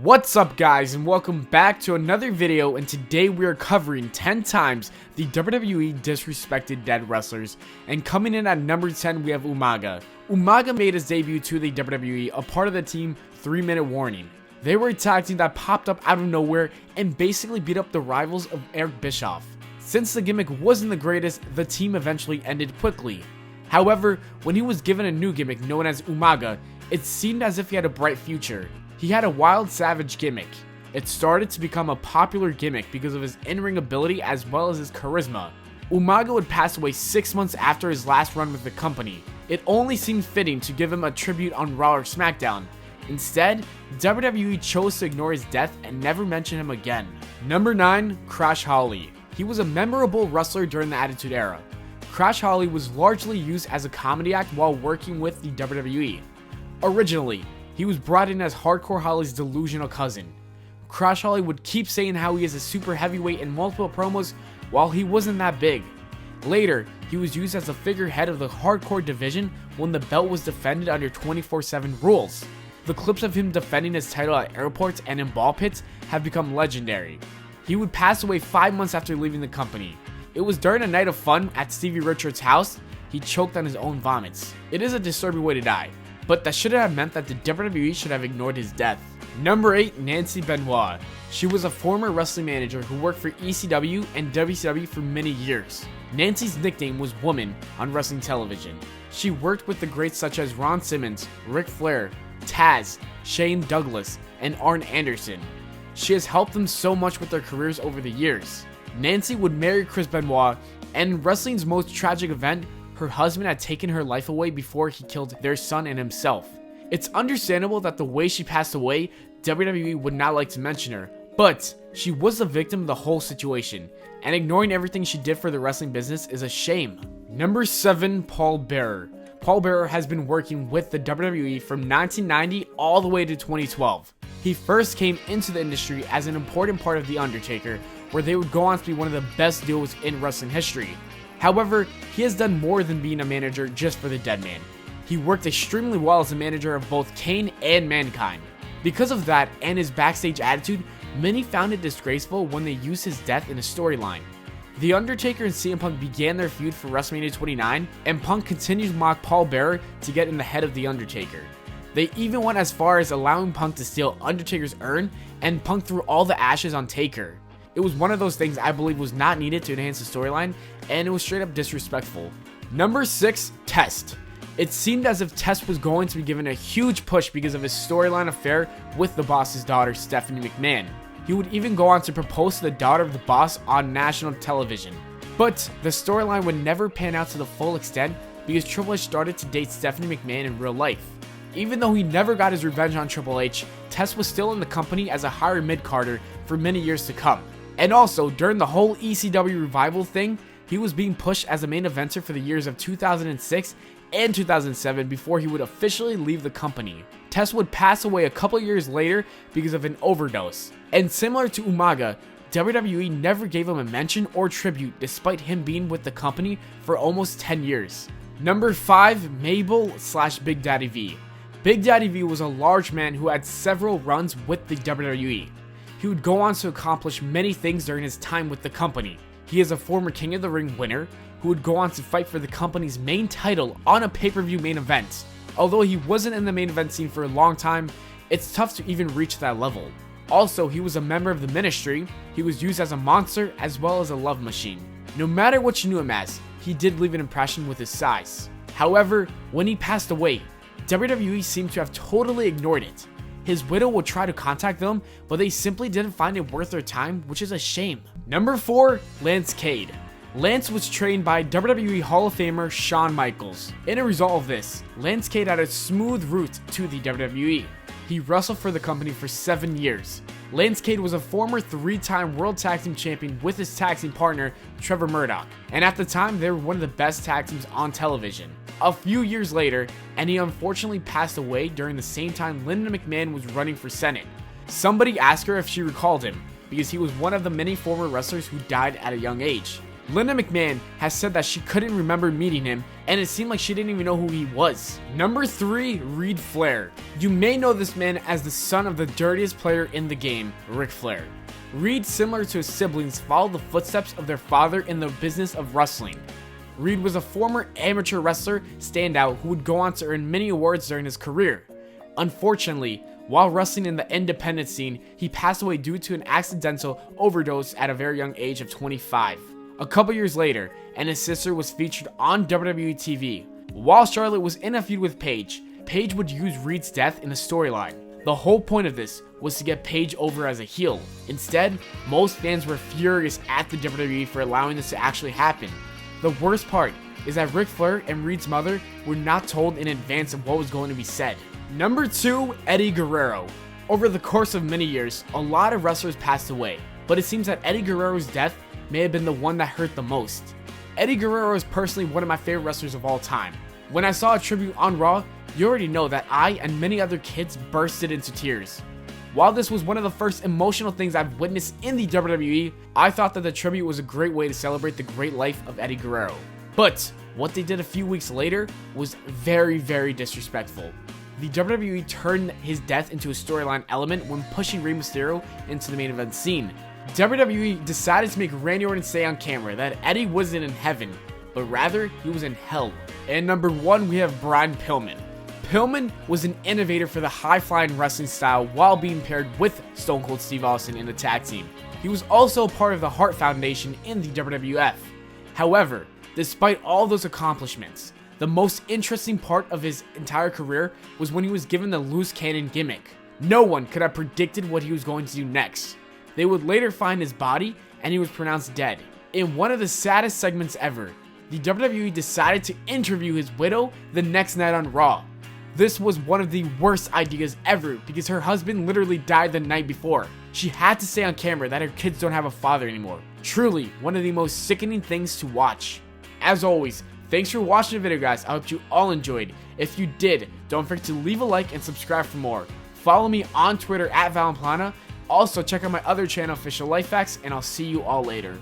What's up guys, and welcome back to another video, and today we are covering 10 times the WWE disrespected dead wrestlers, and coming in at number 10 we have Umaga. Umaga made his debut to the WWE, a part of the team 3-Minute Warning. They were a tag team that popped up out of nowhere and basically beat up the rivals of Eric Bischoff. Since the gimmick wasn't the greatest, the team eventually ended quickly. However, when he was given a new gimmick known as Umaga, it seemed as if he had a bright future. He had a wild savage gimmick. It started to become a popular gimmick because of his in-ring ability as well as his charisma. Umaga would pass away 6 months after his last run with the company. It only seemed fitting to give him a tribute on Raw or SmackDown. Instead, WWE chose to ignore his death and never mention him again. Number 9, Crash Holly. He was a memorable wrestler during the Attitude Era. Crash Holly was largely used as a comedy act while working with the WWE. Originally, he was brought in as Hardcore Holly's delusional cousin. Crash Holly would keep saying how he is a super heavyweight in multiple promos while he wasn't that big. Later, he was used as the figurehead of the Hardcore division when the belt was defended under 24/7 rules. The clips of him defending his title at airports and in ball pits have become legendary. He would pass away 5 months after leaving the company. It was during a night of fun at Stevie Richards' house. He choked on his own vomits. It is a disturbing way to die, but that shouldn't have meant that the WWE should have ignored his death. Number 8, Nancy Benoit. She was a former wrestling manager who worked for ECW and WCW for many years. Nancy's nickname was Woman on wrestling television. She worked with the greats such as Ron Simmons, Ric Flair, Taz, Shane Douglas, and Arn Anderson. She has helped them so much with their careers over the years. Nancy would marry Chris Benoit, and in wrestling's most tragic event, her husband had taken her life away before he killed their son and himself. It's understandable that the way she passed away, WWE would not like to mention her, but she was the victim of the whole situation, and ignoring everything she did for the wrestling business is a shame. Number 7, Paul Bearer. Paul Bearer has been working with the WWE from 1990 all the way to 2012. He first came into the industry as an important part of The Undertaker, where they would go on to be one of the best duos in wrestling history. However, he has done more than being a manager just for the dead man. He worked extremely well as a manager of both Kane and Mankind. Because of that and his backstage attitude, many found it disgraceful when they used his death in a storyline. The Undertaker and CM Punk began their feud for WrestleMania 29, and Punk continued to mock Paul Bearer to get in the head of The Undertaker. They even went as far as allowing Punk to steal Undertaker's urn, and Punk threw all the ashes on Taker. It was one of those things I believe was not needed to enhance the storyline, and it was straight up disrespectful. Number 6, Test. It seemed as if Test was going to be given a huge push because of his storyline affair with the boss's daughter, Stephanie McMahon. He would even go on to propose to the daughter of the boss on national television. But the storyline would never pan out to the full extent because Triple H started to date Stephanie McMahon in real life. Even though he never got his revenge on Triple H, Test was still in the company as a higher mid-carder for many years to come. And also, during the whole ECW revival thing, he was being pushed as a main eventer for the years of 2006 and 2007 before he would officially leave the company. Test would pass away a couple years later because of an overdose. And similar to Umaga, WWE never gave him a mention or tribute despite him being with the company for almost 10 years. Number 5, Mabel/Big Daddy V. Big Daddy V was a large man who had several runs with the WWE. He would go on to accomplish many things during his time with the company. He is a former King of the Ring winner who would go on to fight for the company's main title on a pay-per-view main event. Although he wasn't in the main event scene for a long time, it's tough to even reach that level. Also, he was a member of the Ministry. He was used as a monster as well as a love machine. No matter what you knew him as, he did leave an impression with his size. However, when he passed away, WWE seemed to have totally ignored it. His widow would try to contact them, but they simply didn't find it worth their time, which is a shame. Number 4, Lance Cade. Lance was trained by WWE Hall of Famer Shawn Michaels. In a result of this, Lance Cade had a smooth route to the WWE. He wrestled for the company for 7 years. Lance Cade was a former 3-time World Tag Team Champion with his tag team partner, Trevor Murdoch, and at the time they were one of the best tag teams on television. A few years later, and he unfortunately passed away during the same time Linda McMahon was running for Senate. Somebody asked her if she recalled him, because he was one of the many former wrestlers who died at a young age. Linda McMahon has said that she couldn't remember meeting him, and it seemed like she didn't even know who he was. Number 3, Ric Flair. You may know this man as the son of the dirtiest player in the game, Ric Flair. Reed, similar to his siblings, followed the footsteps of their father in the business of wrestling. Reed was a former amateur wrestler standout who would go on to earn many awards during his career. Unfortunately, while wrestling in the independent scene, he passed away due to an accidental overdose at a very young age of 25. A couple years later, and his sister was featured on WWE TV. While Charlotte was in a feud with Paige, Paige would use Reed's death in a storyline. The whole point of this was to get Paige over as a heel. Instead, most fans were furious at the WWE for allowing this to actually happen. The worst part is that Ric Flair and Reed's mother were not told in advance of what was going to be said. Number 2, Eddie Guerrero. Over the course of many years, a lot of wrestlers passed away, but it seems that Eddie Guerrero's death may have been the one that hurt the most. Eddie Guerrero is personally one of my favorite wrestlers of all time. When I saw a tribute on Raw, you already know that I and many other kids bursted into tears. While this was one of the first emotional things I've witnessed in the WWE, I thought that the tribute was a great way to celebrate the great life of Eddie Guerrero. But what they did a few weeks later was very, very disrespectful. The WWE turned his death into a storyline element when pushing Rey Mysterio into the main event scene. WWE decided to make Randy Orton say on camera that Eddie wasn't in heaven, but rather he was in hell. And number 1, we have Brian Pillman. Pillman was an innovator for the high-flying wrestling style while being paired with Stone Cold Steve Austin in the tag team. He was also part of the Hart Foundation in the WWF. However, despite all those accomplishments, the most interesting part of his entire career was when he was given the loose cannon gimmick. No one could have predicted what he was going to do next. They would later find his body and he was pronounced dead. In one of the saddest segments ever, the WWE decided to interview his widow the next night on Raw. This was one of the worst ideas ever because her husband literally died the night before. She had to say on camera that her kids don't have a father anymore. Truly, one of the most sickening things to watch. As always, thanks for watching the video, guys. I hope you all enjoyed. If you did, don't forget to leave a like and subscribe for more. Follow me on Twitter at Pllana. Also, check out my other channel, Official Life Facts, and I'll see you all later.